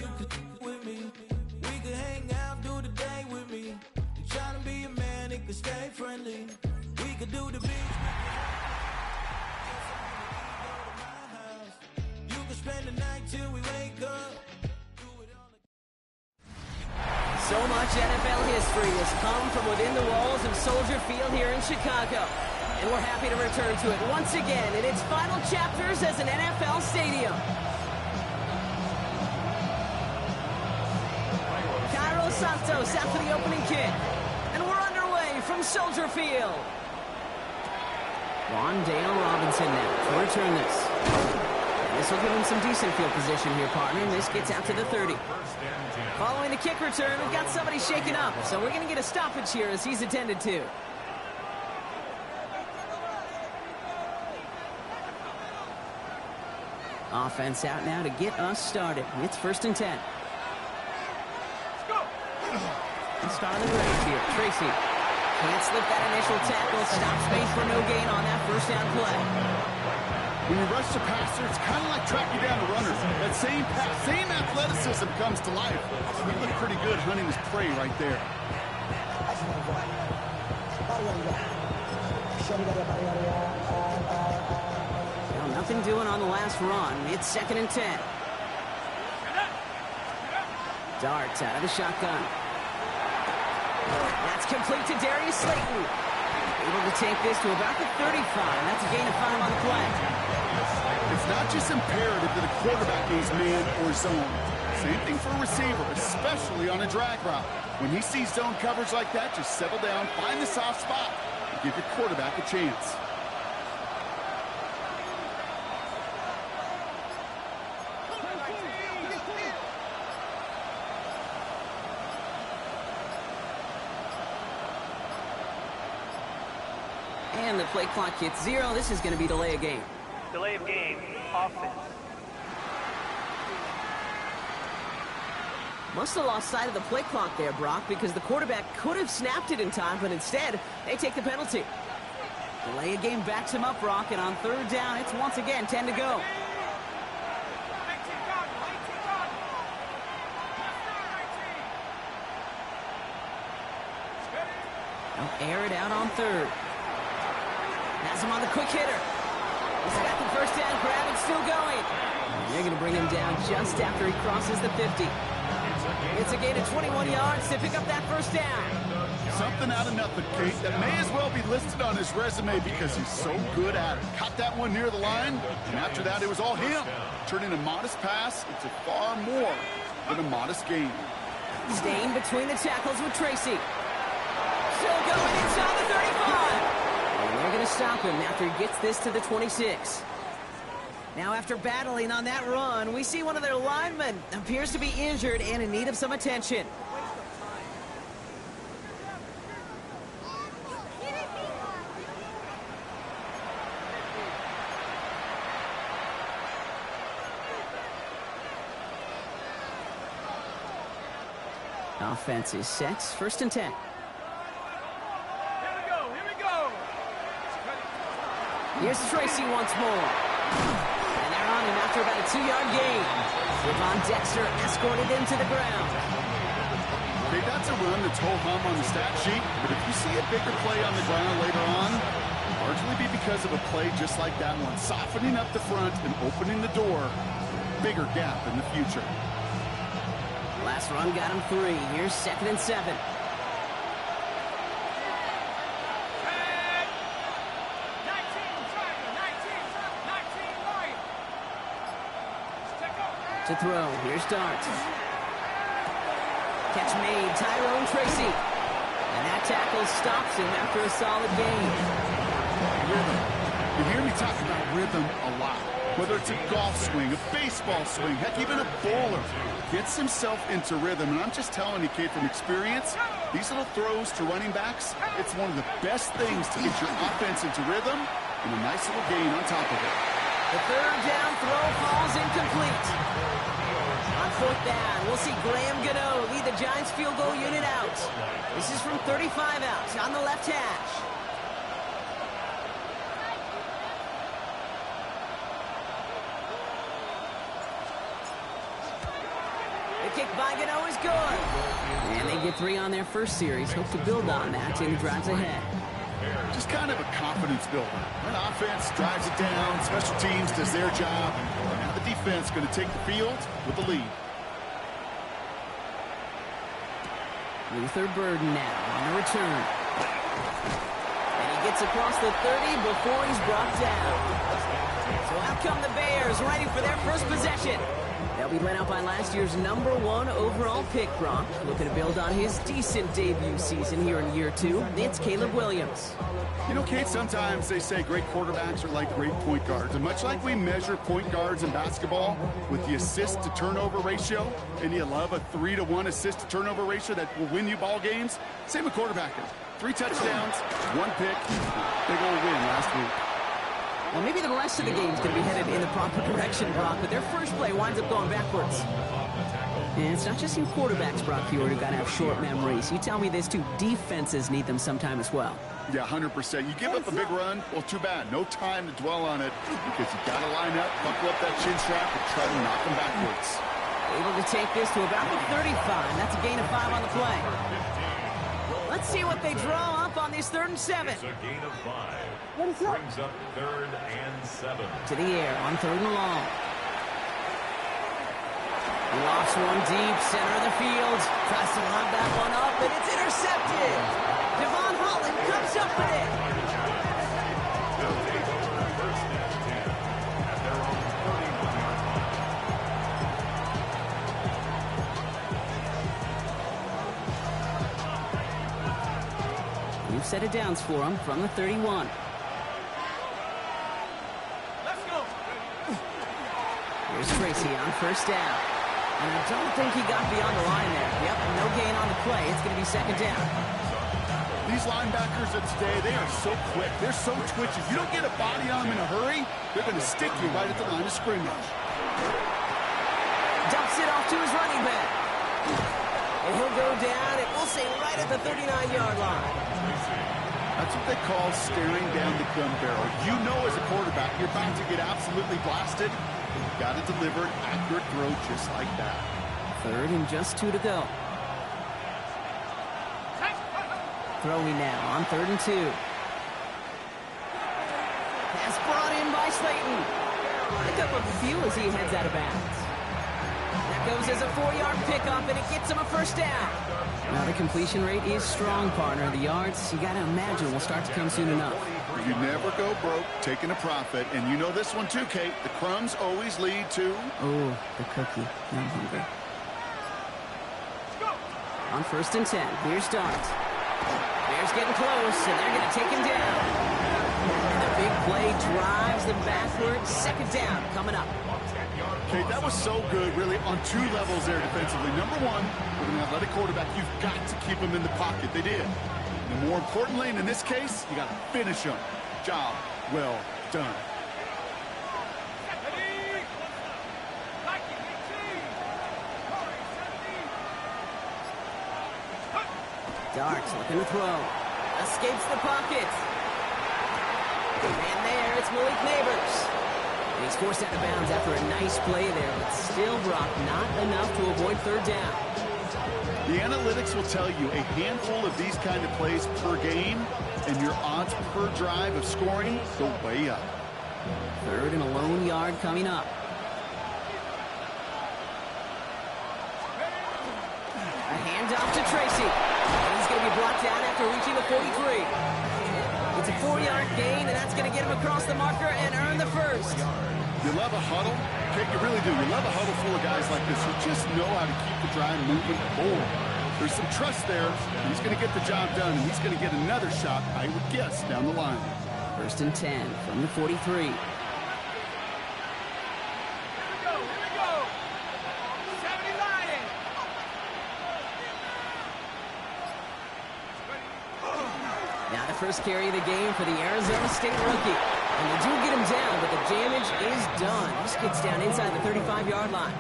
you could with me. We could hang out, do the day with me. You tryna be a man, it could stay friendly. We could do the beach. You could spend the night till we wake up. So much NFL history has come from within the walls of Soldier Field here in Chicago. And we're happy to return to it once again in its final chapters as an NFL stadium. Cairo Santos after the opening kick. And we're underway from Soldier Field. Wandale Robinson now to return this. This will give him some decent field position here, partner. And this gets out to the 30. Following the kick return, we've got somebody shaken up. So we're going to get a stoppage here as he's attended to. Offense out now to get us started. It's 1st and 10. Start of the drive here. Tracy can't slip that initial tackle. Stop space for no gain on that first down play. When you rush the passer, it's kind of like tracking down the runners. That same pass, same athleticism comes to life. He looked pretty good hunting his prey right there. Well, nothing doing on the last run. It's 2nd and 10. Darts out of the shotgun. That's complete to Darius Slayton. Able to take this to about the 35. That's a gain of 5 on the play. It's not just imperative that a quarterback is man or zone. Same thing for a receiver, especially on a drag route. When he sees zone coverage like that, just settle down, find the soft spot, and give your quarterback a chance. And the play clock hits 0. This is going to be delay of game. Delay of game, offense. Must have lost sight of the play clock there, Brock, because the quarterback could have snapped it in time, but instead, they take the penalty. Delay of game backs him up, Brock, and on 3rd down, it's once again 10 to go. They'll air it out on 3rd. Has him on the quick hitter. He's got the first down grab and still going. And they're going to bring him down just after he crosses the 50. It's a gain of 21 yards to pick up that first down. Something out of nothing, Kate. That may as well be listed on his resume because he's so good at it. Caught that one near the line, and after that, it was all him. Turning a modest pass into far more than a modest gain. Staying between the tackles with Tracy. Still going inside the 35. And they're going to stop him after he gets this to the 26. Now, after battling on that run, we see one of their linemen appears to be injured and in need of some attention. Offense is set. 1st and 10. Here's Tracy once more. And they're on him after about a 2-yard gain. Devon Dexter escorted him to the ground. Okay, that's a run that's ho-hum on the stat sheet, but if you see a bigger play on the ground later on, largely be because of a play just like that one, softening up the front and opening the door. Bigger gap in the future. Last run got him 3. Here's 2nd and 7. To throw. Here's Dart. Catch made. Tyrone Tracy. And that tackle stops him after a solid gain. Rhythm. You hear me talk about rhythm a lot. Whether it's a golf swing, a baseball swing, heck, even a bowler. Gets himself into rhythm. And I'm just telling you, kid, from experience, these little throws to running backs, it's one of the best things to get your offense into rhythm and a nice little gain on top of it. The 3rd down throw falls incomplete. On 4th down, we'll see Graham Gano lead the Giants field goal unit out. This is from 35 out on the left hash. kick by Gano is good. And they get 3 on their first series. Hope to build on that in the drives ahead. Just kind of a confidence builder. That offense drives it down. Special teams does their job. And now the defense going to take the field with the lead. Luther Burden now on the return. And he gets across the 30 before he's brought down. So out come the Bears, ready for their first possession. They'll be led out by last year's #1 overall pick, Gronk. Looking to build on his decent debut season here in year 2. It's Caleb Williams. You know, Kate, sometimes they say great quarterbacks are like great point guards. And much like we measure point guards in basketball with the assist-to-turnover ratio, and you love a 3-to-1 assist-to-turnover ratio that will win you ball games, same with quarterbacking. 3 touchdowns, 1 pick, big old win last week. Well, maybe the rest of the game's going to be headed in the proper direction, Brock, but their first play winds up going backwards. And it's not just you quarterbacks, Brock Huard, who got to have short memories. You tell me this, too. Defenses need them sometime as well. Yeah, 100%. You give up a big run, well, too bad. No time to dwell on it because you got to line up, buckle up that chin strap, and try to knock them backwards. Able to take this to about the 35. That's a gain of 5 on the play. Let's see what they draw up on this 3rd and 7. It's a gain of 5. Brings up 3rd and 7. To the air on 3rd and long. Lofts one deep, center of the field. Tries to lob that one up, and it's intercepted. Devon Holland comes up with it. They'll take over 1st and 10 at their own 31. New set of downs for him from the 31. Let's go. Here's Tracy on 1st down. And I don't think he got beyond the line there. Yep, no gain on the play. It's going to be 2nd down. These linebackers of today, they are so quick. They're so twitchy. You don't get a body on them in a hurry, they're going to stick you right at the line of scrimmage. Dumps it off to his running back. And he'll go down, and we'll say right at the 39-yard line. That's what they call staring down the gun barrel. You know as a quarterback, you're about to get absolutely blasted. You've got to deliver an accurate throw just like that. 3rd and just 2 to go. Throwing now on 3rd and 2. Pass brought in by Slayton. Pick up a few as he heads out of bounds. That goes as a 4-yard pickup, and it gets him a 1st down. Now the completion rate is strong, partner. The yards, you got to imagine, will start to come soon enough. You never go broke taking a profit. And you know this one too, Kate. The crumbs always lead to... Oh, the cookie. I'm hungry. On 1st and 10, here's Dart. Bears getting close, and they're going to take him down. And the big play drives them backwards. 2nd down coming up. Kate, that was so good, really, on 2 levels there defensively. Number 1, with an athletic quarterback, you've got to keep him in the pocket. They did. And more importantly, and in this case, you got to finish him. Job well done. Darts looking to throw. Escapes the pocket. And there, it's Malik Neighbors. And he's forced out of bounds after a nice play there, but still, Brock, not enough to avoid 3rd down. The analytics will tell you a handful of these kind of plays per game, and your odds per drive of scoring go way up. 3rd and a lone yard coming up. A handoff to Tracy. And he's going to be brought down after reaching the 43. It's a 4-yard gain, and that's going to get him across the marker and earn the 1st. You love a huddle? Kate, you really do. You love a huddle full of guys like this who just know how to keep the drive moving forward. There's some trust there. He's going to get the job done, and he's going to get another shot, I would guess, down the line. 1st and 10 from the 43. Now the first carry of the game for the Arizona State rookie. And they do get him down, but the damage is done. He gets down inside the 35-yard line.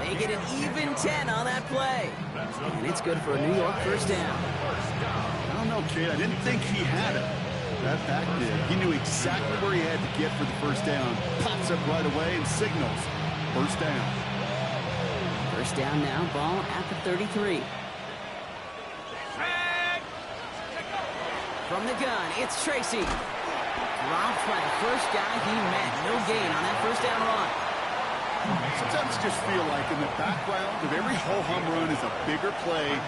They get an even 10 on that play. And it's good for a New York 1st down. I don't know, kid. I didn't think he had it. That back did. He knew exactly where he had to get for the 1st down. Pops up right away and signals 1st down. First down now, ball at the 33. From the gun, it's Tracy. Dropped by the first guy he met. No gain on that first down run. Sometimes you just feel like in the background of every ho-hum run is a bigger play. It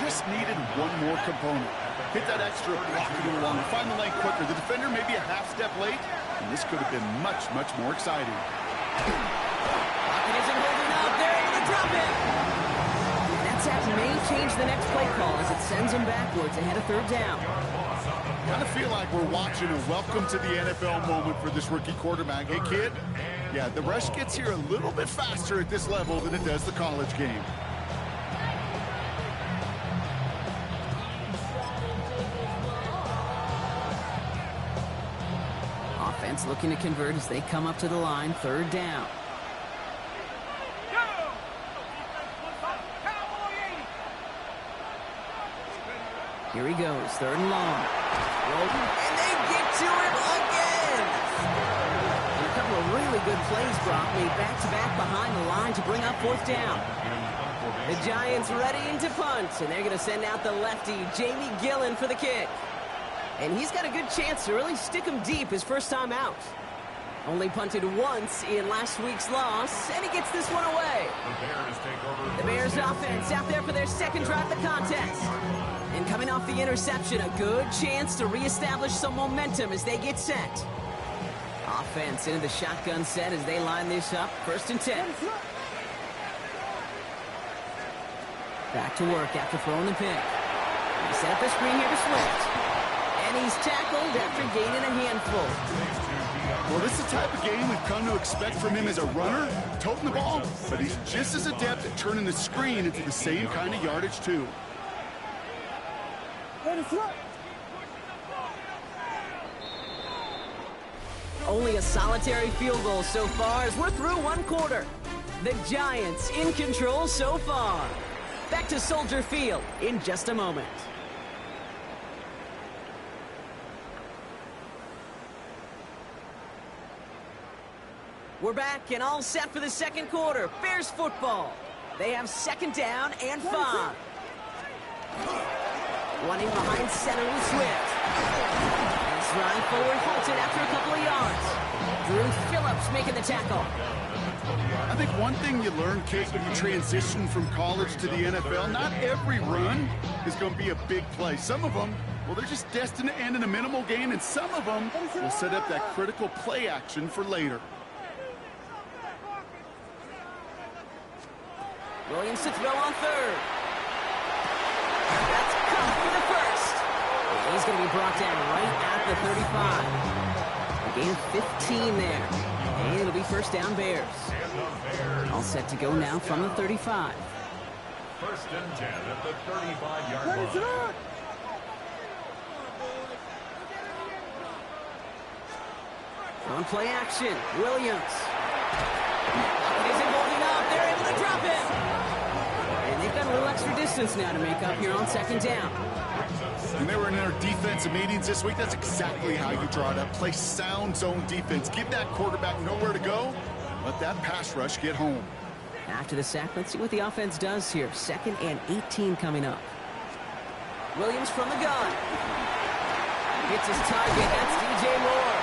just needed one more component. Hit that extra block to go along, find the lane quicker. The defender may be a half step late, and this could have been much, much more exciting. Pocket isn't holding up. They're able to drop it. And that sack may change the next play call as it sends them backwards ahead of third down. Kind of feel like we're watching a welcome to the NFL moment for this rookie quarterback. Hey, kid, yeah, the rush gets here a little bit faster at this level than it does the college game. Offense looking to convert as they come up to the line, third down. Here he goes, third and long. And they get to him again! And a couple of really good plays, Brock, made back-to-back behind the line to bring up fourth down. The Giants ready to punt, and they're going to send out the lefty, Jamie Gillen, for the kick. And he's got a good chance to really stick him deep his first time out. Only punted once in last week's loss, and he gets this one away. The Bears offense out there for their second drive of the contest. And coming off the interception, a good chance to reestablish some momentum as they get set. Offense into the shotgun set as they line this up, 1st and 10. Back to work after throwing the pick. They set up the screen here to Swift. And he's tackled after gaining a handful. Well, this is the type of game we've come to expect from him as a runner, toting the ball, but he's just as adept at turning the screen into the same kind of yardage, too. Only a solitary field goal so far as we're through one quarter. The Giants in control so far. Back to Soldier Field in just a moment. We're back and all set for the second quarter. Bears football. They have second down and 5. One in behind center with Swift. And Ryan forward halted after a couple of yards. Drew Phillips making the tackle. I think one thing you learn, Kate, when you transition from college to the NFL, not every run is going to be a big play. Some of them, well, they're just destined to end in a minimal gain, and some of them will set up that critical play action for later. Williams to throw on third. That's Cup for the first. And he's going to be brought down right at the 35. A gain of 15 there. And it'll be first down Bears. All set to go now from the 35. 1st and 10 at the 35-yard line. On play action, Williams. Pocket isn't holding up. They're able to drop him. And they've got a little extra distance now to make up here on second down. When they were in their defensive meetings this week, that's exactly how you draw it up. Play sound zone defense. Give that quarterback nowhere to go. Let that pass rush get home. After the sack, let's see what the offense does here. 2nd and 18 coming up. Williams from the gun. Hits his target. That's DJ Moore.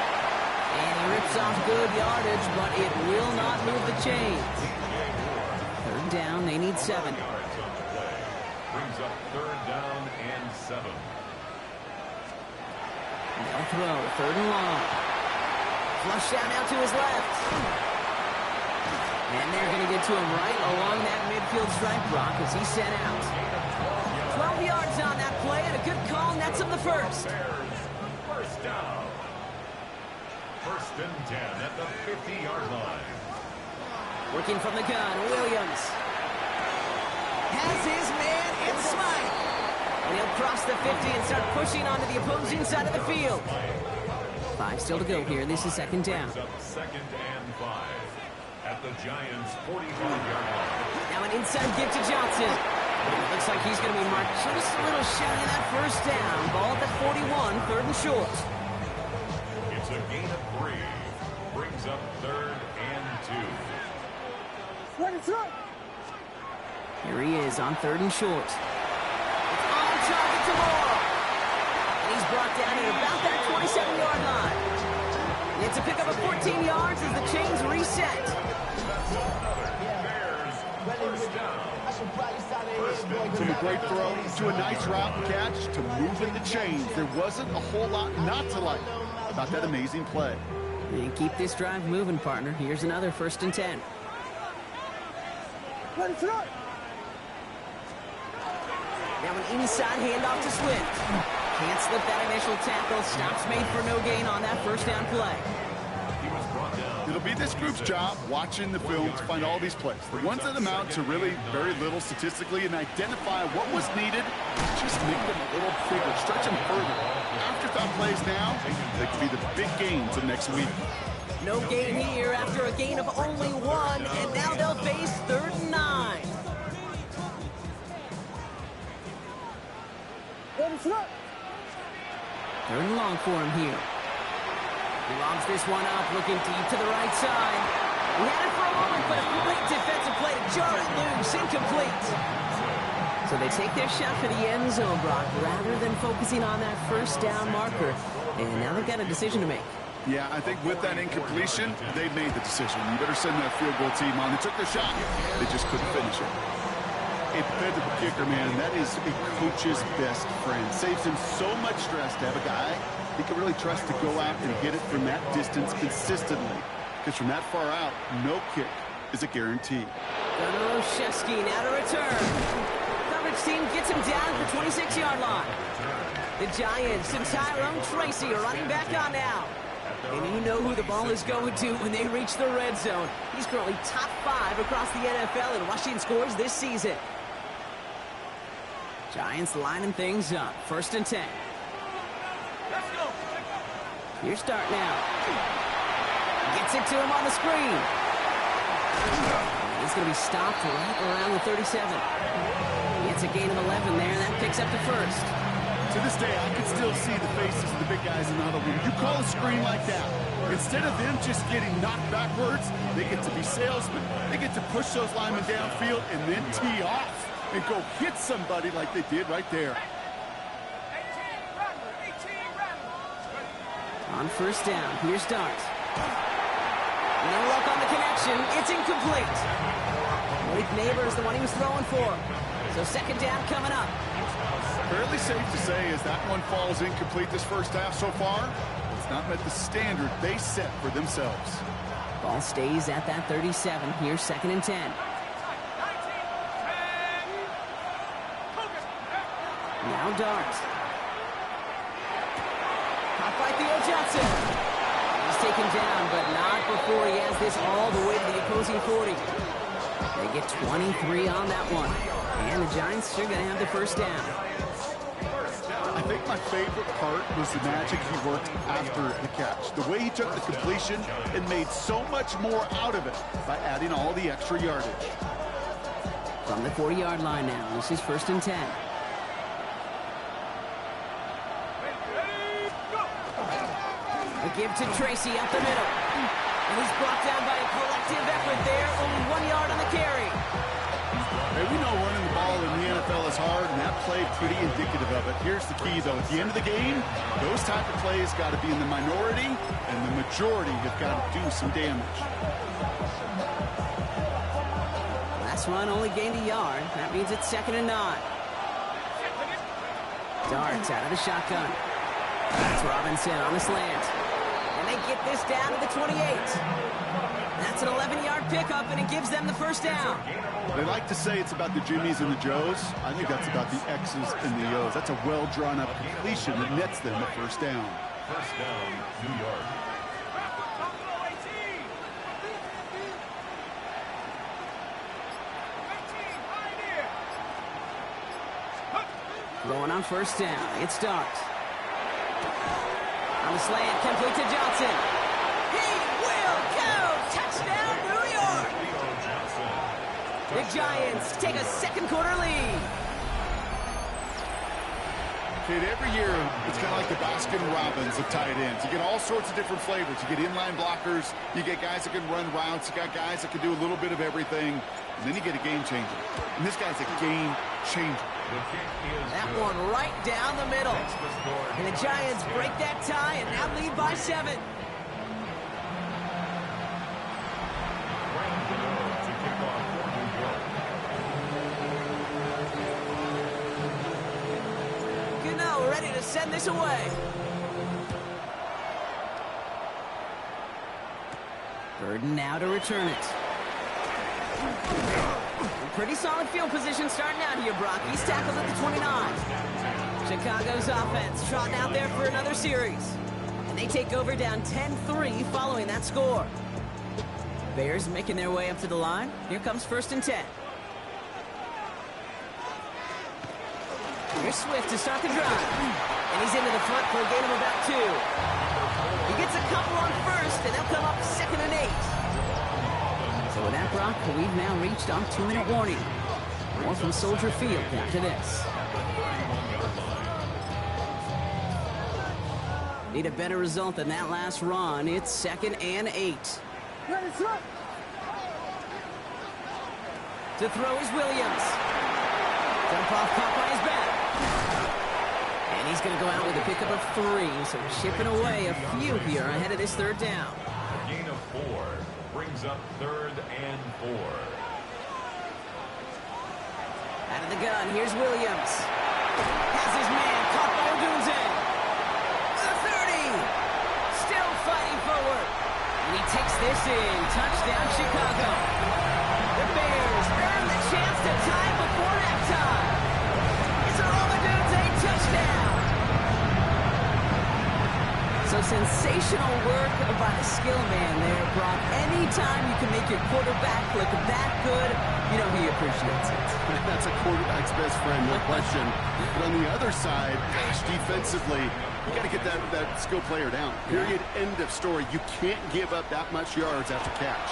And he rips off good yardage, but it will not move the chains. Third down, they need 7. Brings up 3rd down and 7. They'll throw, 3rd and long. Flush out now to his left. And they're going to get to him right along that midfield stripe, Brock, as he's sent out. 12 yards on that play, and a good call, and that's him the first. First down. 1st and 10 at the 50-yard line. Working from the gun, Williams. Has his man in sight. And he'll cross the 50 and start pushing onto the opposing side of the field. 5 still to go here. This is second down. Up 2nd and 5 at the Giants' 45-yard line. Now an inside give to Johnson. And it looks like he's going to be marked just a little shy of that first down. Ball at the 41, 3rd and short. It's a gain of 3. Brings up 3rd and 2. Here he is on 3rd and short. It's on target to Moore. And he's brought down at about that 27-yard line. It's a pickup of 14 yards as the chains reset. From a great throw to a nice route and catch to moving the chains. There wasn't a whole lot not to like about that amazing play. And keep this drive moving, partner. Here's another 1st and 10. Now an inside handoff to Swift. Can't slip that initial tackle. Stops made for no gain on that 1st down play. It'll be this group's job watching the film to find all these plays. The ones that amount to really very little statistically and identify what was needed. Just make them a little bigger, stretch them further. Afterthought plays now, they could be the big gains of next week. No gain here after a gain of only 1, and now they'll face 3rd and 9. Third and long for him here. He logs this one up, looking deep to the right side. He had it for a moment, but a great defensive play to jar it loose, incomplete. So they take their shot for the end zone, Brock, rather than focusing on that 1st down marker. And now they've got a decision to make. Yeah, I think with that incompletion, they made the decision. You better send that field goal team on. They took their shot. They just couldn't finish it. A dependable kicker, man, that is a coach's best friend. Saves him so much stress to have a guy he can really trust to go out and hit it from that distance consistently. Because from that far out, no kick is a guarantee. Gunnar Olszewski now to return. Coverage team gets him down at the 26-yard line. The Giants and Tyrone Tracy are running back on now. And you know who the ball is going to when they reach the red zone. He's currently top 5 across the NFL in rushing scores this season. Giants lining things up. 1st and 10. Here's Dart now. Gets it to him on the screen. He's going to be stopped right around the 37. Gets a gain of 11 there. That picks up the 1st. To this day, I can still see the faces of the big guys in the huddle. When you call a screen like that, instead of them just getting knocked backwards, they get to be salesmen. They get to push those linemen downfield and then tee off and go hit somebody like they did right there. On 1st down, here's Dart. No luck on the connection. It's incomplete. Malik Neighbors, the one he was throwing for. So 2nd down coming up. Fairly safe to say as that one falls incomplete this 1st half so far, it's not met the standard they set for themselves. Ball stays at that 37. Here's 2nd and 10. Now Dart. Caught by Theo Johnson. He's taken down, but not before he has this all the way to the opposing 40. They get 23 on that one. And the Giants are going to have the 1st down. I think my favorite part was the magic he worked after the catch. The way he took the completion and made so much more out of it by adding all the extra yardage. From the 40-yard line now, this is 1st and 10. A give to Tracy up the middle. And he's brought down by a collective effort there. Only 1 yard on the carry. Hey, we know running the ball in the NFL is hard, and that play pretty indicative of it. Here's the key, though. At the end of the game, those type of plays got to be in the minority, and the majority have got to do some damage. Last run only gained a yard. That means it's 2nd and 9. Darts out of the shotgun. That's Robinson on the slant. And they get this down to the 28. That's an 11-yard pickup, and it gives them the 1st down. They like to say it's about the Jimmies and the Joes. I think that's about the X's and the O's. That's a well-drawn-up completion that nets them a 1st down. 1st down, New York. Going on 1st down. It starts. On the slant, complete to Johnson. He will go! Touchdown, New York! The Giants take a 2nd quarter lead. Kate, every year, it's kind of like the Baskin-Robbins of tight ends. You get all sorts of different flavors. You get inline blockers. You get guys that can run routes. You got guys that can do a little bit of everything. And then you get a game changer. And this guy's a game changer. That one right down the middle. And the Giants break that tie and now lead by 7. Gano ready to send this away. Burden now to return it. Pretty solid field position starting out here, Brock. He's tackled at the 29. Chicago's offense trotting out there for another series. And they take over down 10-3 following that score. Bears making their way up to the line. Here comes 1st and 10. Here's Swift to start the drive. And he's into the front for a gain of about 2. He gets a couple on 1st, and they'll come up 2nd and 8. So with that, Brock, we've now reached our 2-minute warning. More from Soldier Field after this. Need a better result than that last run. It's 2nd and 8. To throw is Williams. Dump off, caught by his back. And he's going to go out with a pickup of 3. So chipping away a few here ahead of this 3rd down. A gain of 4 brings up 3rd and 4. Out of the gun, here's Williams. Has his man caught by Odunze. The 30. Still fighting forward. And he takes this in. Touchdown, Chicago. The Bears earn the chance to tie before halftime. It's a Odunze touchdown. So sensational work by the skill man there, Brock. Anytime you can make your quarterback look that good, you know he appreciates it. That's a quarterback's best friend, no question. But on the other side, gosh, defensively, you got to get that skill player down. Period. End of story. You can't give up that much yards after catch.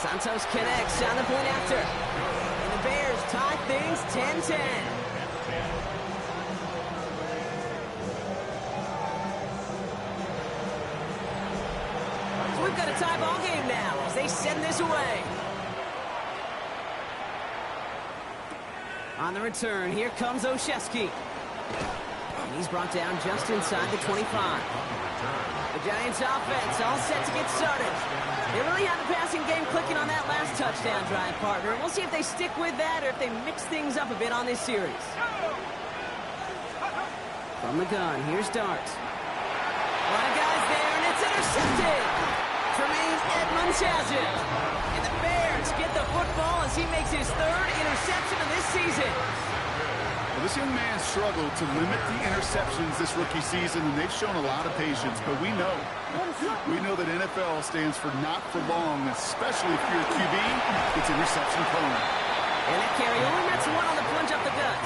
Santos connects on the point after. And the Bears tie things 10-10. So we've got a tie ball game now as they send this away. On the return, here comes Olszewski. And he's brought down just inside the 25. The Giants offense all set to get started. They really have the passing game clicking on that last touchdown drive, partner. And we'll see if they stick with that or if they mix things up a bit on this series. From the gun, here's Dart. A lot of guys there, and it's intercepted. Tremaine Edmunds has it. And the Bears get the football as he makes his 3rd interception of this season. Well, this young man struggled to limit the interceptions this rookie season, and they've shown a lot of patience. But we know that NFL stands for not for long, especially if you're a QB. It's interception prone. And that carry only nets 1 on the plunge up the gut.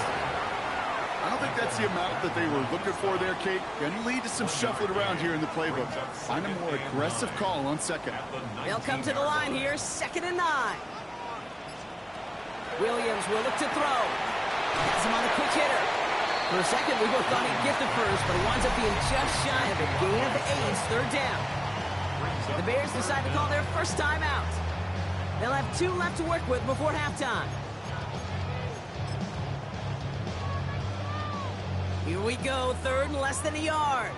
I don't think that's the amount that they were looking for there, Kate. Going to lead to some shuffling around here in the playbook. Find a more aggressive call on 2nd. They'll come to the line here, 2nd and 9. Williams will look to throw. Has him on the quick hitter. For a second, we both thought he'd get the first, but he winds up being just shy of a gain of 8, 3rd down. The Bears decide to call their first timeout. They'll have 2 left to work with before halftime. Here we go, 3rd and less than a yard.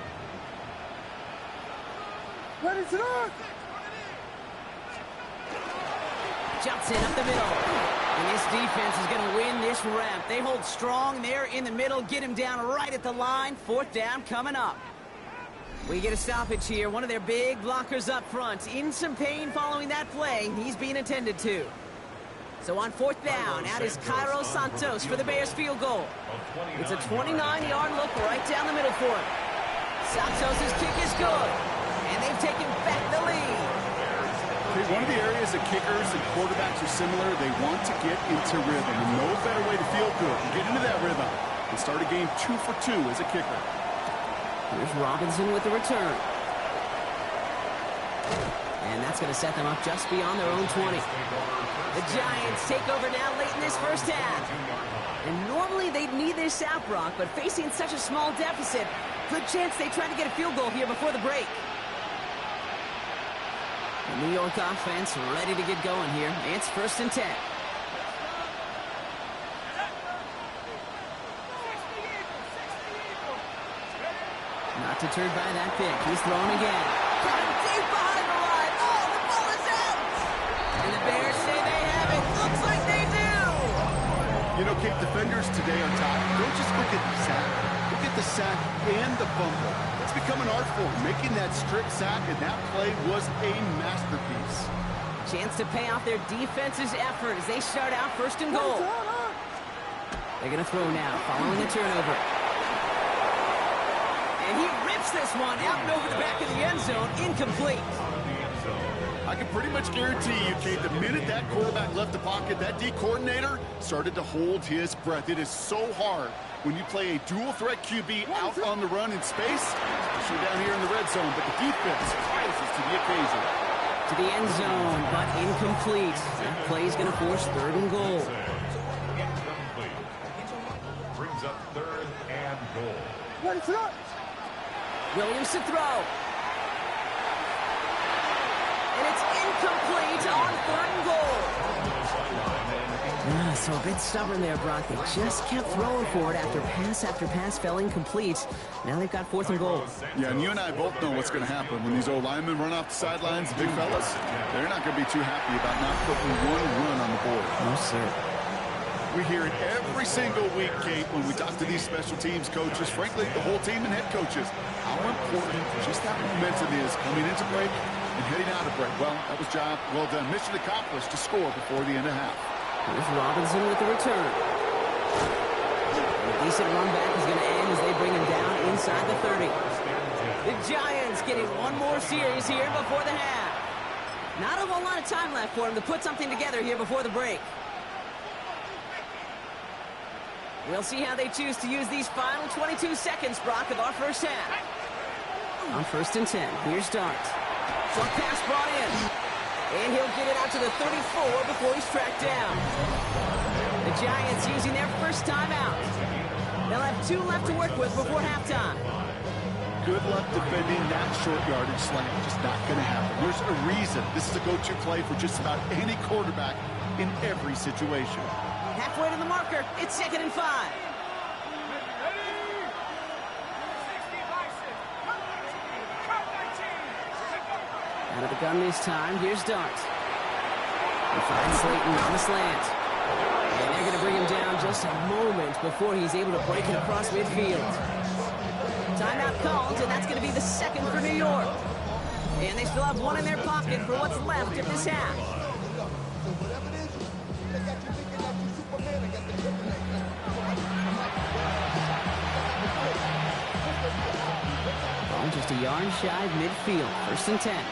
Johnson up the middle. And this defense is going to win this rep. They hold strong there in the middle, get him down right at the line. 4th down coming up. We get a stoppage here. One of their big blockers up front. In some pain following that play. He's being attended to. So on 4th down, out is Cairo Santos for the Bears field goal. It's a 29-yard look right down the middle for him. Santos' kick is good. And they've taken back the lead. One of the areas that kickers and quarterbacks are similar, they want to get into rhythm. And no better way to feel good and get into that rhythm and start a game 2 for 2 as a kicker. Here's Robinson with the return. And that's going to set them up just beyond their own 20. The Giants take over now late in this first half. And normally they'd need this out, Brock, but facing such a small deficit, good chance they try to get a field goal here before the break. The New York offense ready to get going here. It's 1st and 10. Not deterred by that pick. He's throwing again. Coming deep behind the line. Oh, the ball is out! And the Bears say they have it. Looks like they do! You know, Kate, defenders today are top. Don't just look at the sack. Look at the sack and the fumble. It's become an art form, making that strip sack, and that play was a masterpiece. Chance to pay off their defense's effort as they start out 1st and goal. They're going to throw now, following the turnover. And he rips this one out and over the back of the end zone, incomplete. I can pretty much guarantee you, Kate, the minute that quarterback left the pocket, that D coordinator started to hold his breath. It is so hard when you play a dual-threat QB out on the run in space, especially down here in the red zone, but the defense rises to the occasion. To the end zone, but incomplete. That play is going to force 3rd and goal. Incomplete. Brings up 3rd and goal. Williams to throw. And it's incomplete on 3rd and goal. So a bit stubborn there, Brock. They just kept throwing for it after pass fell incomplete. Now they've got 4th and goal. Yeah, and you and I both know what's going to happen. When these old linemen run off the sidelines, the big fellas, they're not going to be too happy about not putting one run on the board. No, sir. We hear it every single week, Kate, when we talk to these special teams coaches, frankly, the whole team and head coaches, how important just that momentum is coming into break and heading out of break. Well, that was job well done. Mission accomplished to score before the end of half. Here's Robinson with the return. A decent run back is going to end as they bring him down inside the 30. The Giants getting one more series here before the half. Not a whole lot of time left for him to put something together here before the break. We'll see how they choose to use these final 22 seconds, Brock, of our first half. On 1st and 10, here's Dart. Short pass brought in. And he'll get it out to the 34 before he's tracked down. The Giants using their first timeout. They'll have 2 left to work with before halftime. Good luck defending that short yardage slant. Just not going to happen. There's a reason this is a go-to play for just about any quarterback in every situation. Halfway to the marker. It's 2nd and 5. Out of the gun this time. Here's Dart. He finds Slayton on the slant. And they're going to bring him down just a moment before he's able to break it across midfield. Timeout called, and that's going to be the 2nd for New York. And they still have 1 in their pocket for what's left of this half. Ball just a yard shy of midfield. 1st and 10.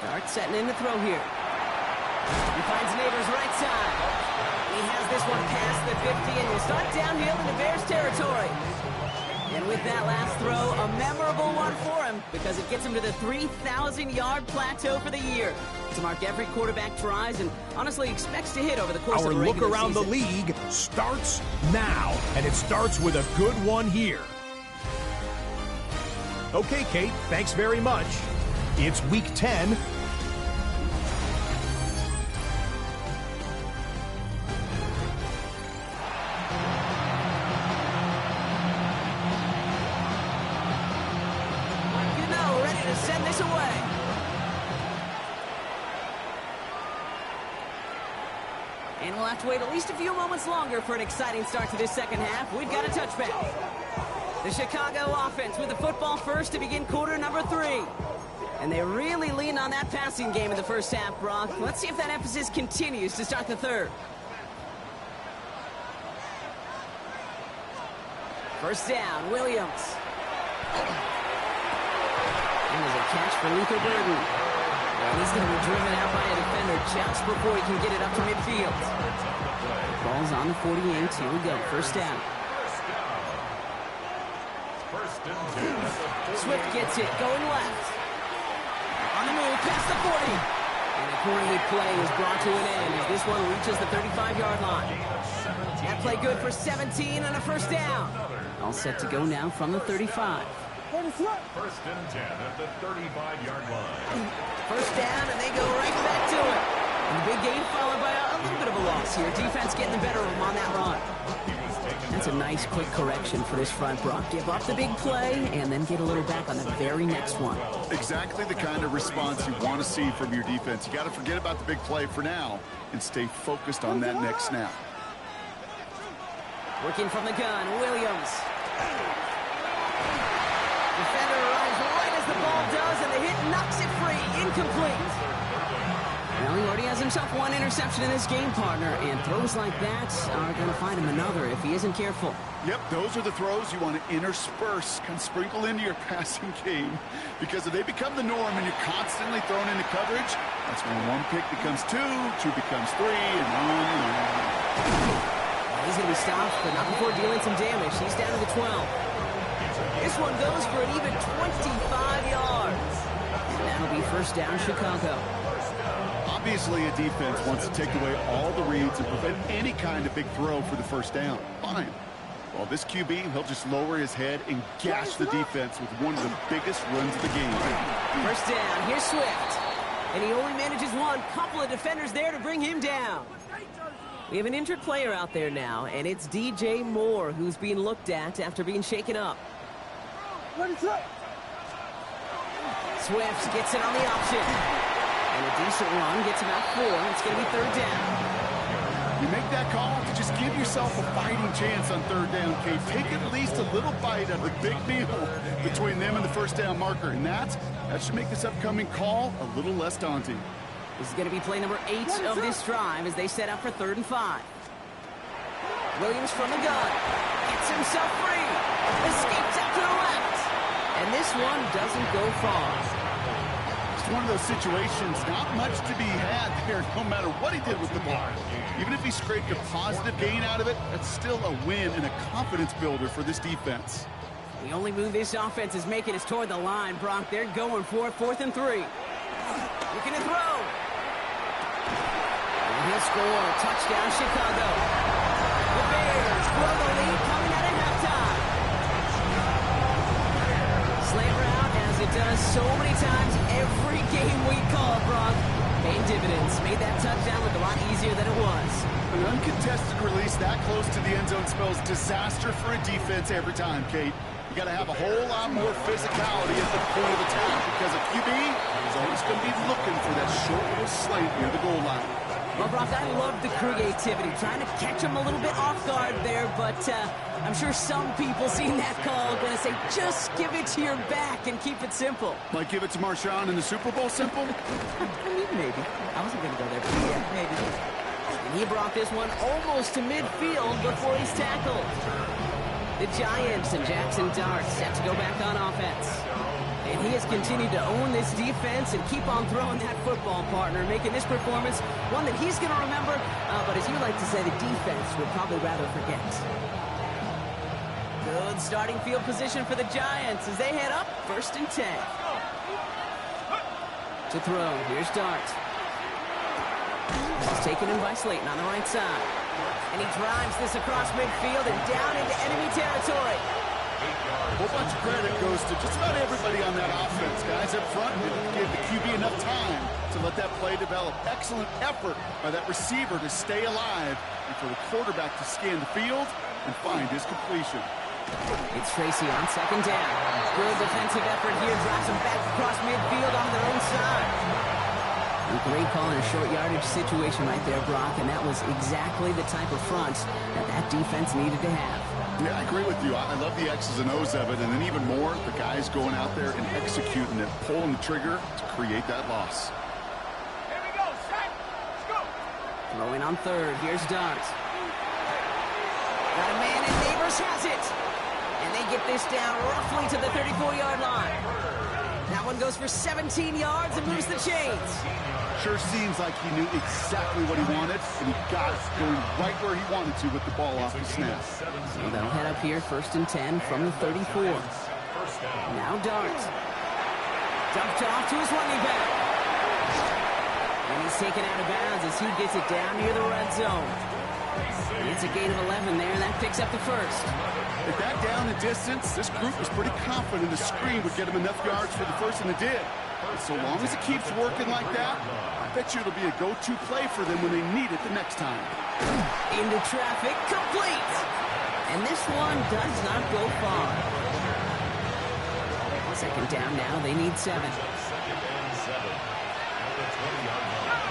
Dart setting in the throw here. He finds Neighbors right side. He has this one past the 50 and will start downhill into Bears territory. And with that last throw, a memorable one for him because it gets him to the 3,000-yard plateau for the year. To mark every quarterback tries and honestly expects to hit over the course of the regular season. Our look around the league starts now, and it starts with a good one here. Okay, Kate, thanks very much. It's Week 10. Send this away. And we'll have to wait at least a few moments longer for an exciting start to this second half. We've got a touchback. The Chicago offense with the football first to begin quarter number 3. And they really leaned on that passing game in the first half, Brock. Let's see if that emphasis continues to start the third. First down, Williams. And there's a catch for Luther Burden. And he's going to be driven out by a defender just before he can get it up to midfield. Ball's on the 48. Here we go. First down. Swift gets it. Going left. On the move. Past the 40. And a great play is brought to an end as this one reaches the 35-yard line. That play good for 17 and a first down. All set to go now from the 35. First and 10 at the 35-yard line. First down, and they go right back to it. And the big gain followed by a little bit of a loss here. Defense getting the better of them on that run. That's a nice quick correction for this front, Brock. Give up the big play and then get a little back on the very next one. Exactly the kind of response you want to see from your defense. You got to forget about the big play for now and stay focused on that next snap. Working from the gun, Williams. Defender arrives right as the ball does, and the hit knocks it free. Incomplete. Well, he already has himself one interception in this game, partner, and throws like that are going to find him another if he isn't careful. Yep, those are the throws you want to intersperse, kind of sprinkle into your passing game, because if they become the norm and you're constantly thrown into coverage, that's when one pick becomes two, two becomes three, and on and on. He's going to be stopped, but not before dealing some damage. He's down to the 12. This one goes for an even 25 yards. And that'll be first down, Chicago. Obviously, a defense wants to take away all the reads and prevent any kind of big throw for the first down. Fine. Well, this QB, he'll just lower his head and gash the defense with one of the biggest runs of the game. First down, here's Swift. And he only manages one. Couple of defenders there to bring him down. We have an injured player out there now, and it's DJ Moore who's being looked at after being shaken up. Swift gets it on the option. And a decent run gets about 4. It's going to be third down. You make that call to just give yourself a fighting chance on third down, Kate. Take at least a little bite of the big meal between them and the first down marker. And that should make this upcoming call a little less daunting. This is going to be play number 8 of this drive as they set up for 3rd and 5. Williams from the gun. Gets himself free. Escapes out to the left. And this one doesn't go far. It's one of those situations, not much to be had there no matter what he did with the ball. Even if he scraped a positive gain out of it, that's still a win and a confidence builder for this defense. The only move this offense is making is toward the line, Brock. They're going for it, 4th and 3. Looking to throw. And he'll score. Touchdown, Chicago. The Bears grow the lead coming out of halftime. Slant route, as it does so many times every game we call, Brock. Paying dividends. Made that touchdown look a lot easier than it was. An uncontested release that close to the end zone spells disaster for a defense every time, Kate. You got to have a whole lot more physicality at the point of attack because a QB is always going to be looking for that short little slant near the goal line. Well, Brock, I love the creativity, trying to catch him a little bit off guard there, but I'm sure some people seeing that call are going to say, just give it to your back and keep it simple. Like give it to Marshawn in the Super Bowl simple? Maybe. I wasn't going to go there, but yeah, maybe. And he brought this one almost to midfield before he's tackled. The Giants and Jackson Dart set to go back on offense. And he has continued to own this defense and keep on throwing that football, partner, making this performance one that he's going to remember, but as you like to say, the defense would probably rather forget. Good starting field position for the Giants as they head up 1st and 10. To throw, here's Dart. This is taken in by Slayton on the right side. And he drives this across midfield and down into enemy territory. A whole bunch of credit goes to just about everybody on that offense. Guys up front didn't give the QB enough time to let that play develop. Excellent effort by that receiver to stay alive and for the quarterback to scan the field and find his completion. It's Tracy on 2nd down. Good defensive effort here. Drives him back across midfield on their own side. A great call in a short yardage situation right there, Brock, and that was exactly the type of front that that defense needed to have. Yeah, I agree with you. I love the X's and O's of it, and then even more, the guys going out there and executing it, pulling the trigger to create that loss. Here we go, set, let's go. Throwing on 3rd, here's Dart. Got a man, and Neighbors has it. And they get this down roughly to the 34-yard line. That one goes for 17 yards and moves the chains. Sure seems like he knew exactly what he wanted, and he got it going right where he wanted to with the ball off the snap. So they'll head up here 1st and 10 from the 34. Now Dart. Dumped off to his running back. And he's taken out of bounds as he gets it down near the red zone. It's a gain of 11 there, and that picks up the first. With that down and distance, this group was pretty confident the screen would get him enough yards for the first, and it did. But so long as it keeps working like that, I bet you it'll be a go-to play for them when they need it the next time. Into traffic, complete! And this one does not go far. Second down now, they need 7. Second and 7. At the 20-yard line.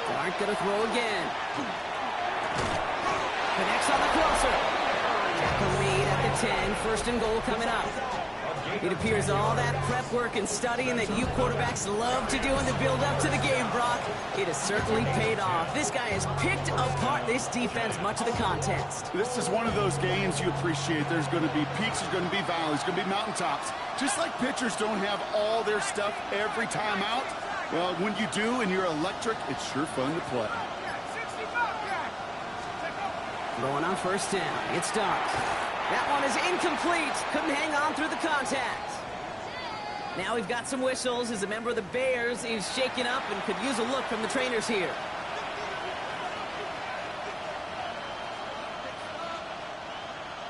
Dart gonna throw again. Connects on the crosser. Tackle made at the 10. First and goal coming up. It appears all that prep work and studying that you quarterbacks love to do in the build-up to the game, Brock, it has certainly paid off. This guy has picked apart this defense much of the contest. This is one of those games you appreciate. There's going to be peaks, there's going to be valleys, there's going to be mountaintops. Just like pitchers don't have all their stuff every time out, well, when you do and you're electric, it's sure fun to play. Going on first down, it's Dart. That one is incomplete. Couldn't hang on through the contact. Now we've got some whistles as a member of the Bears is shaken up and could use a look from the trainers here.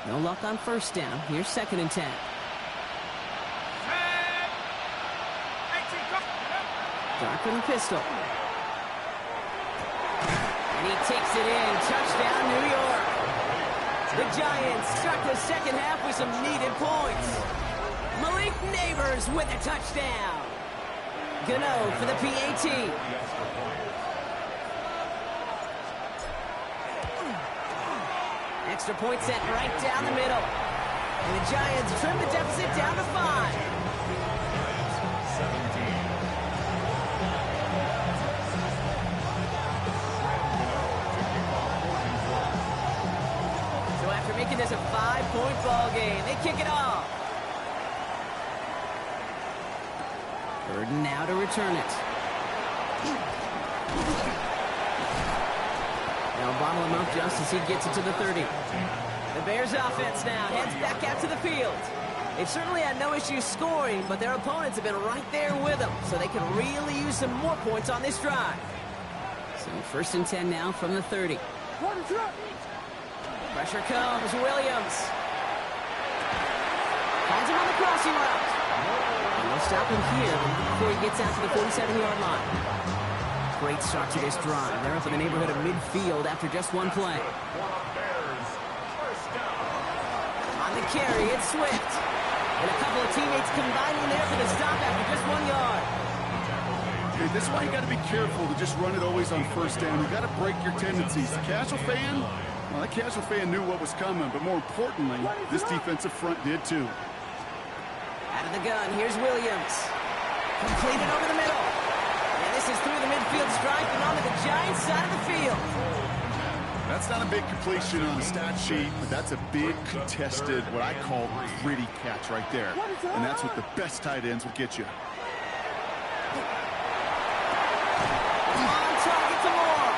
No luck on first down. Here's second and 10. Dart with a pistol. And he takes it in. Touchdown, New York. The Giants start the second half with some needed points. Malik Neighbors with a touchdown. Gano for the PAT. Extra point set right down the middle. And the Giants trim the deficit down to 5. 17. Making this a 5-point ball game. They kick it off. Burden now to return it. They'll bottle him up just as he gets it to the 30. The Bears offense now heads back out to the field. They've certainly had no issues scoring, but their opponents have been right there with them, so they can really use some more points on this drive. So first and 10 now from the 30. Pressure comes, Williams. Finds him on the crossing route. And they'll stop him here before he gets out to the 47-yard line. Great start to this drive. They're up in the neighborhood of midfield after just one play. On the carry, it's Swift. And a couple of teammates combining there for the stop after just 1 yard. Okay, this is why you got to be careful to just run it always on first down. You got to break your tendencies. The casual fan, well, that casual fan knew what was coming, but more importantly, this defensive front did too. Out of the gun, here's Williams. Completed over the middle. And this is through the midfield stripe and onto the Giants side of the field. That's not a big completion on the stat sheet, but that's a big contested, what I call gritty catch right there. And that's what the best tight ends will get you. On target to Moore.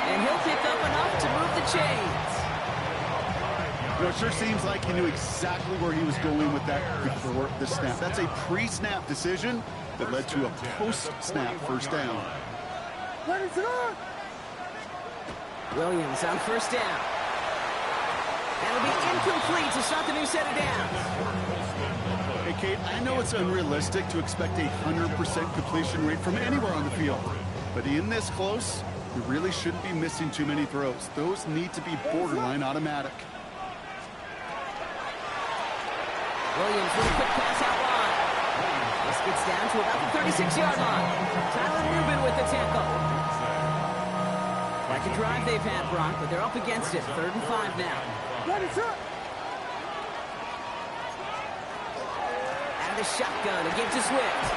And he'll pick up enough to move the chains. You know, it sure seems like he knew exactly where he was going with that before the snap. That's a pre-snap decision that led to a post-snap first down. Williams on first down. That'll be incomplete to start the new set of downs. Hey, Kate, I know it's unrealistic to expect a 100% completion rate from anywhere on the field. But in this close, you really shouldn't be missing too many throws. Those need to be borderline automatic. Williams with a quick pass out wide. This gets down to about the 36-yard line. Tyler Rubin with the tackle. Like a drive they've had, Brock, but they're up against it. 3rd and 5 now. Out of the shotgun, a give to Swift.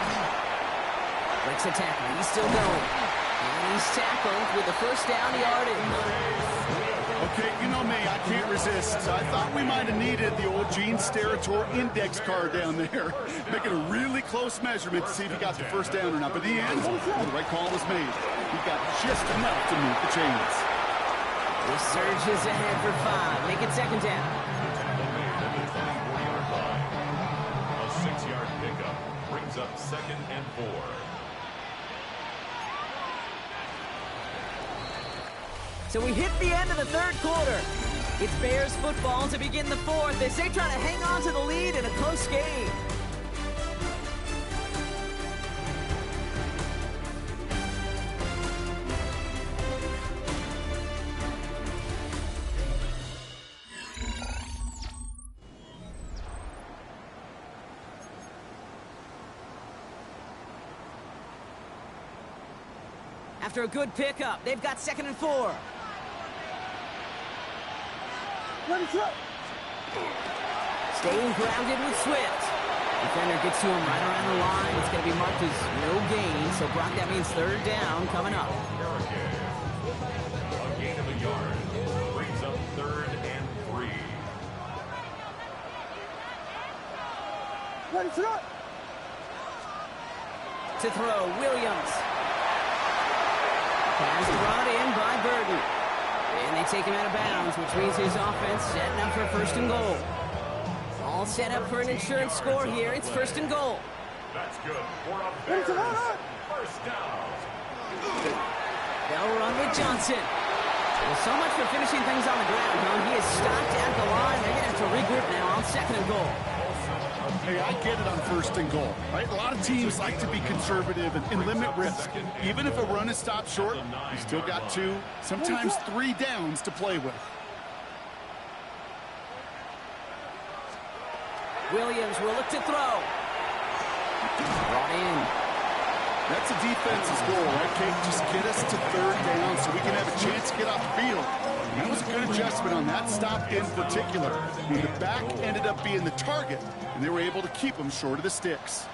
Breaks a tackle. He's still going. And he's tackled with the first down yardage. Okay, you know me, I can't resist. I thought we might have needed the old Gene Steratore index card down there. Making a really close measurement to see if he got the first down or not. But in the end, well, the right call was made. He got just enough to move the chains. He surges ahead for 5. Make it second down. Tackle made at the 24-yard line. A 6-yard pickup brings up 2nd and 4. So we hit the end of the third quarter. It's Bears football to begin the fourth. They say trying to hang on to the lead in a close game. After a good pickup, they've got 2nd and 4. Staying grounded with Swift. Defender gets to him right around the line. It's going to be marked as no gain. So, Brock, that means 3rd down coming up. A gain of a yard brings up 3rd and 3. To throw, Williams. Pass brought in by Burton. And they take him out of bounds, which means his offense setting up for 1st and goal. All set up for an insurance score here. It's 1st and goal. That's good for a Bears 1st down. They'll run with Johnson. Well, so much for finishing things on the ground, huh? He is stopped at the line. They're going to have to regroup now on 2nd and goal. Hey, I get it on 1st and goal, right? A lot of teams like to be conservative and limit risk. Even if a run is stopped short, you still got 2, sometimes 3 downs to play with. Williams will look to throw. Brought in. That's a defense's goal, right, Kate? Just get us to 3rd down so we can have a chance to get off the field. That was a good adjustment on that stop in particular, when the back ended up being the target, and they were able to keep him short of the sticks.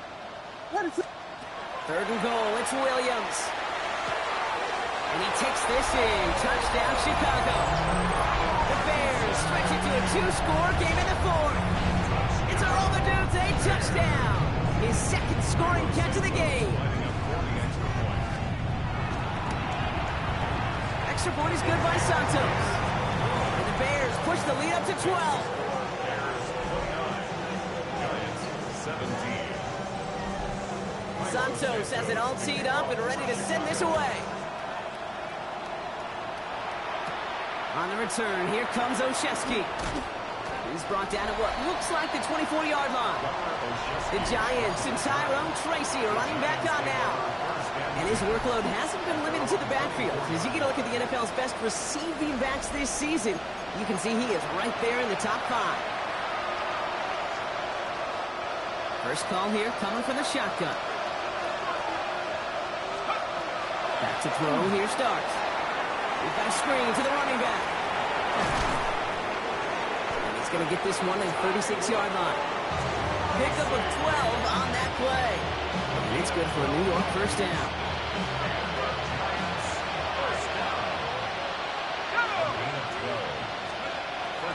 3rd and goal, it's Williams. And he takes this in. Touchdown, Chicago. The Bears stretch it to a 2-score game in the 4th. It's a roll the dudes, a touchdown. His 2nd scoring catch of the game. Extra point is good by Santos. And the Bears push the lead up to 12. Bears 29, Giants 17. Santos has it all teed up and ready to send this away. On the return, here comes Olszewski. He's brought down at what looks like the 24-yard line. The Giants and Tyrone Tracy are running back on now. And his workload hasn't been limited to the backfield. As you get a look at the NFL's best receiving backs this season, you can see he is right there in the top 5. First call here coming from the shotgun. Back to throw, here starts. We've got a screen to the running back. And he's going to get this one at the 36-yard line. Pickup of 12 on that play. And it's good for a New York 1st down.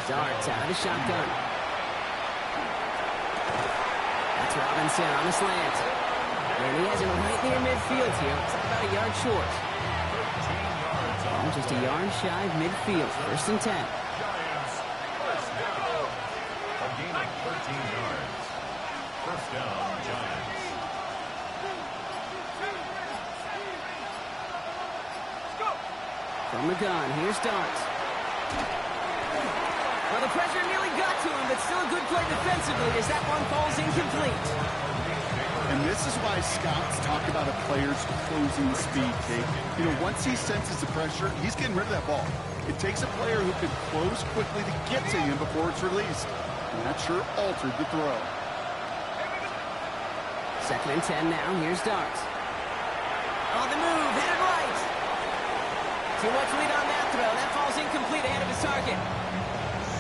Darts out of the shotgun. That's Robinson on the slant. And he has it right near midfield here. It's about a yard short. Just a yard shy of midfield. 1st and 10. Giants 1st down. A gain of 13 yards. 1st down, Giants. From the gun, here's Darts. Well, the pressure nearly got to him, but still a good play defensively as that one falls incomplete. And this is why scouts talk about a player's closing speed, Kate. You know, once he senses the pressure, he's getting rid of that ball. It takes a player who can close quickly to get to him before it's released. And that sure altered the throw. 2nd and 10 now. Here's Darts. On the move, headed right. Too much lead on that throw. That falls incomplete ahead of his target.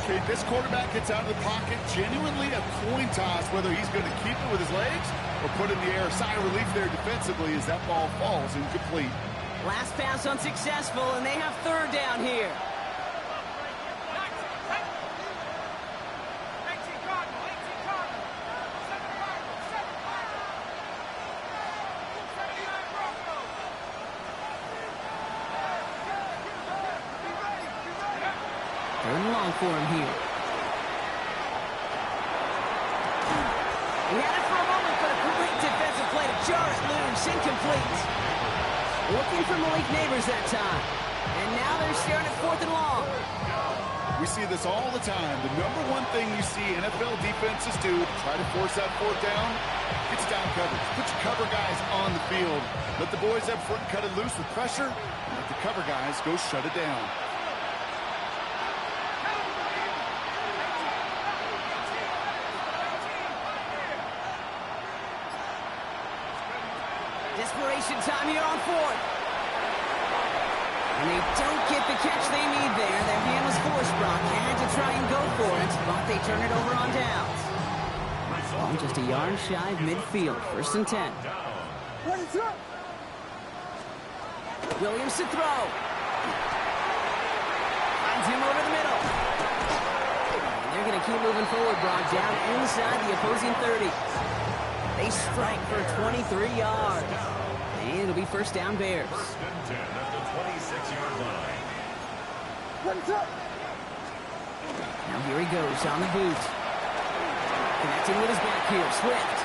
Okay, this quarterback gets out of the pocket, genuinely a coin toss whether he's going to keep it with his legs or put it in the air. Sigh of relief there defensively as that ball falls incomplete. Last pass unsuccessful, and they have 3rd down here. Third and long for him here. He had it for a moment, but a great defensive play to jar it loose. Incomplete. Looking for Malik Neighbors that time. And now they're staring at 4th and long. We see this all the time. The number one thing you see NFL defenses do to try to force that 4th down, it's down coverage. Put your cover guys on the field. Let the boys up front cut it loose with pressure, and let the cover guys go shut it down. Desperation time here on 4th. And they don't get the catch they need there. Their hand was forced, Brock. Had to try and go for it, but they turn it over on downs. Ball just a yard shy of midfield. 1st and 10. Williams to throw. Finds him over the middle. And they're going to keep moving forward, Brock. Down inside the opposing 30. They strike for 23 yards. And it'll be 1st down Bears. 10 at the 26-yard line. Now here he goes on the boot. Connecting with his back here. Swift.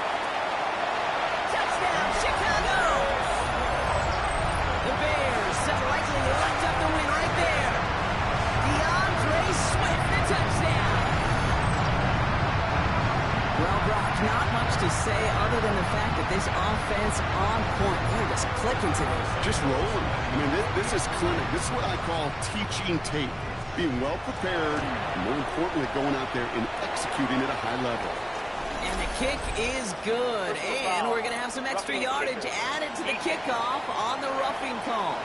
Touchdown, Chicago! The Bears have likely locked up the win right there. DeAndre Swift, the touchdown. Well, Brock, not much to say other than the fact that this offense on point. They're just clicking today. Just rolling. I mean, this is clinic. This is what I call teaching tape. Being well prepared, and more importantly, going out there and executing at a high level. And the kick is good. And we're going to have some extra yardage added to the kickoff on the roughing call.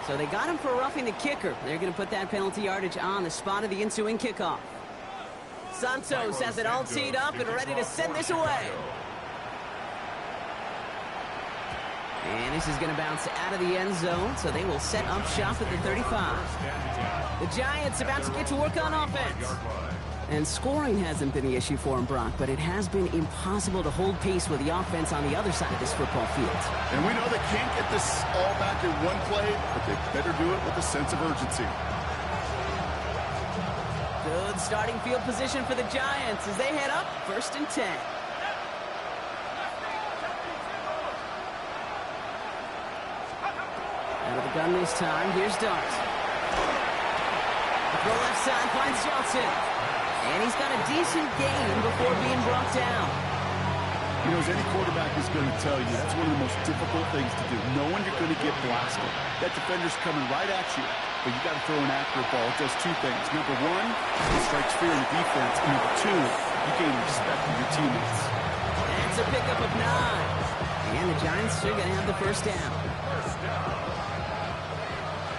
So they got him for roughing the kicker. They're going to put that penalty yardage on the spot of the ensuing kickoff. Santos has it all teed up and ready to send this away. And this is going to bounce out of the end zone, so they will set up shop at the 35. The Giants about to get to work on offense. And scoring hasn't been the issue for him, Brock, but it has been impossible to hold pace with the offense on the other side of this football field. And we know they can't get this all back in one play, but they better do it with a sense of urgency. Good starting field position for the Giants as they head up 1st and 10. Out of the gun this time, here's Dart. The left side finds Johnson. And he's got a decent gain before being brought down. You know, as any quarterback is going to tell you, that's one of the most difficult things to do. Knowing you're going to get blasted. That defender's coming right at you, but you got to throw an accurate ball. It does two things. Number one, it strikes fear in the defense. And number two, you gain respect from your teammates. That's a pickup of 9. And the Giants are going to have the 1st down.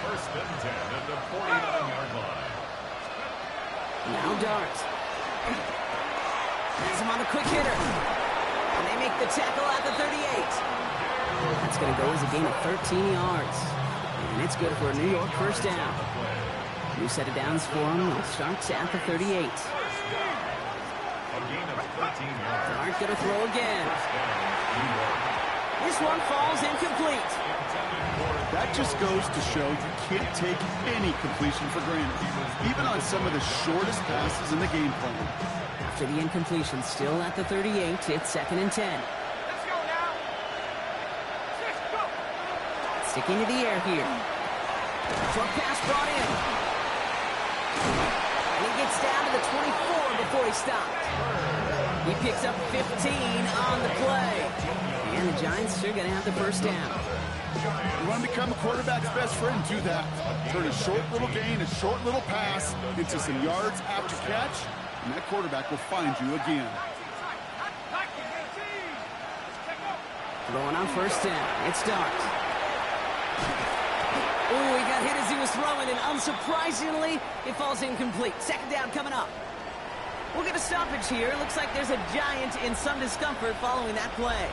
1st and 10 at the 49-yard line. Now Dart. Has him on a quick hitter. And they make the tackle at the 38. That's going to go as a gain of 13 yards. And it's good for a New York 1st down. New set of downs for him. It starts at the 38. A gain of 13 yards. Dart going to throw again. This one falls incomplete. That just goes to show you can't take any completion for granted, even on some of the shortest passes in the game plan. After the incompletion, still at the 38, it's 2nd and 10. Let's go now. 6, go. Sticking to the air here. Short pass brought in. And he gets down to the 24 before he stopped. He picks up 15 on the play. And the Giants are going to have the 1st down. You want to become a quarterback's best friend, do that. Turn a short little gain, a short little pass into some yards after catch, and that quarterback will find you again. Throwing on 1st down. It's Dart. Oh, he got hit as he was throwing, and unsurprisingly, it falls incomplete. 2nd down coming up. We'll get a stoppage here. Looks like there's a Giant in some discomfort following that play.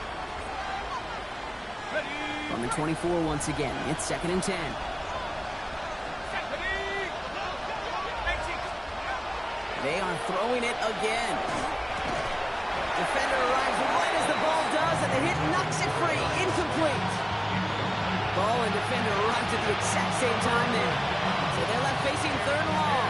From the 24 once again, it's 2nd and 10. They are throwing it again. Defender arrives right as the ball does, and the hit knocks it free. Incomplete. Ball and defender arrived at the exact same time there. So they're left facing third and long.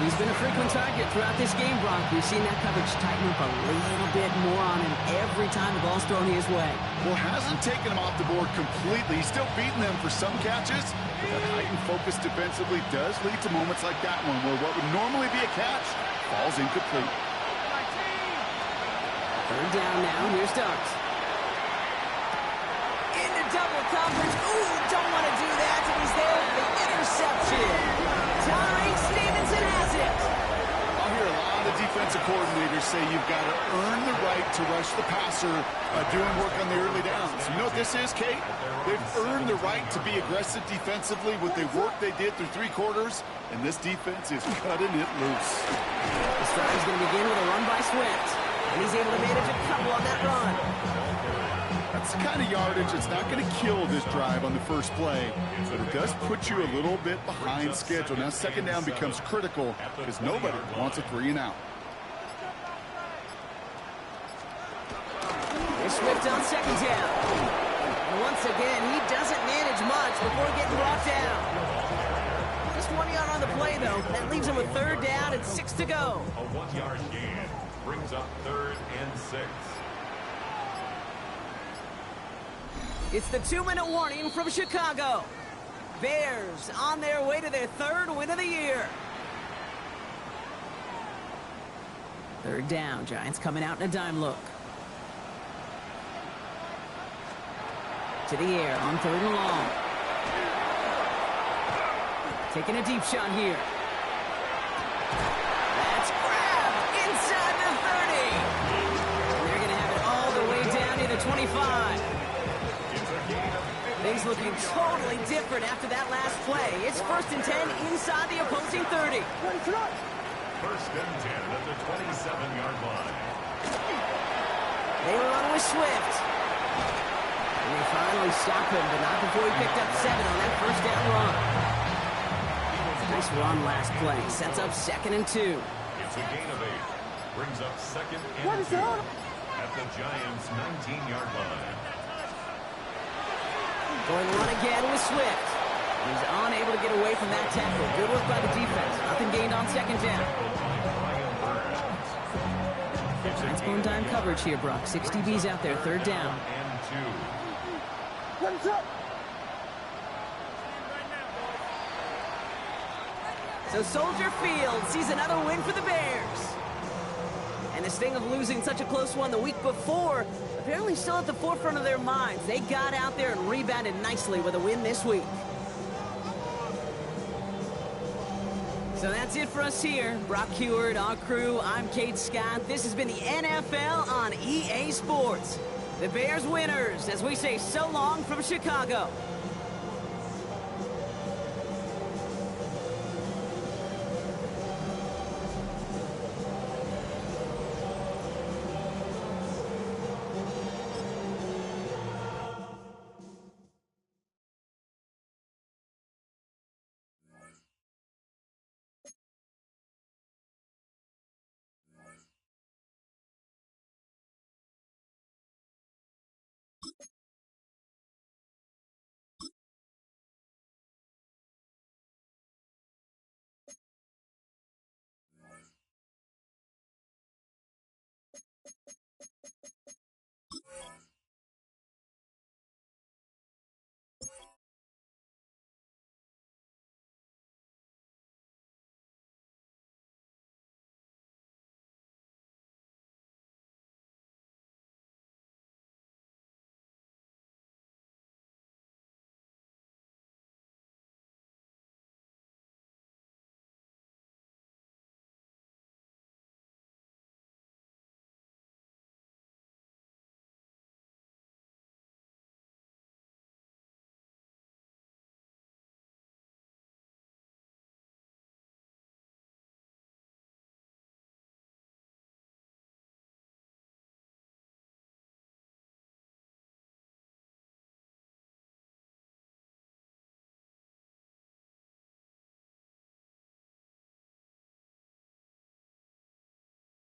He's been a frequent target throughout this game, Brock. We've seen that coverage tighten up a little bit more on him every time the ball's thrown his way. Well, hasn't taken him off the board completely. He's still beating them for some catches. But that heightened focus defensively does lead to moments like that one, where what would normally be a catch falls incomplete. Third down now. Here's Starks. Into double coverage. Ooh, don't want to do that. And he's there with the interception. Tyreek Stevenson has it. I'll hear a lot of defensive coordinators say you've got to earn the right to rush the passer doing work on the early downs. You know what this is, Kate? They've earned the right to be aggressive defensively with the work they did through 3 quarters, and this defense is cutting it loose. This drive is going to begin with a run by Swift. And he's able to manage a couple on that run. That's the kind of yardage that's not going to kill this drive on the first play, but it does put you a little bit behind schedule. Now second down becomes critical because nobody wants a 3 and out. Here's Swift on second down. And once again, he doesn't manage much before getting brought down. Just 1 yard on the play, though. That leaves him with third down and 6 to go. A 1-yard gain brings up 3rd and 6. It's the 2-minute warning from Chicago. Bears on their way to their 3rd win of the year. Third down, Giants coming out in a dime look. To the air on 3rd and long. Taking a deep shot here. That's grabbed inside the 30. They're going to have it all the way down to the 25. Things looking totally different after that last play. It's 1st and 10 inside the opposing 30. 1st and 10 at the 27-yard line. They run with Swift. And they finally stop him, but not before he picked up 7 on that 1st down run. Nice run last play. Sets up 2nd and 2. It's a gain of 8. Brings up 2nd and 2 at the Giants' 19-yard line. Going to run again with Swift. He's unable to get away from that tackle. Good work by the defense. Nothing gained on 2nd down. Giants going dime coverage here, Brock. 6 DBs out there. 3rd down. And 2. So Soldier Field sees another win for the Bears. And the sting of losing such a close one the week before, apparently still at the forefront of their minds. They got out there and rebounded nicely with a win this week. So that's it for us here. Brock Huard, our crew, I'm Kate Scott. This has been the NFL on EA Sports. The Bears winners as we say so long from Chicago.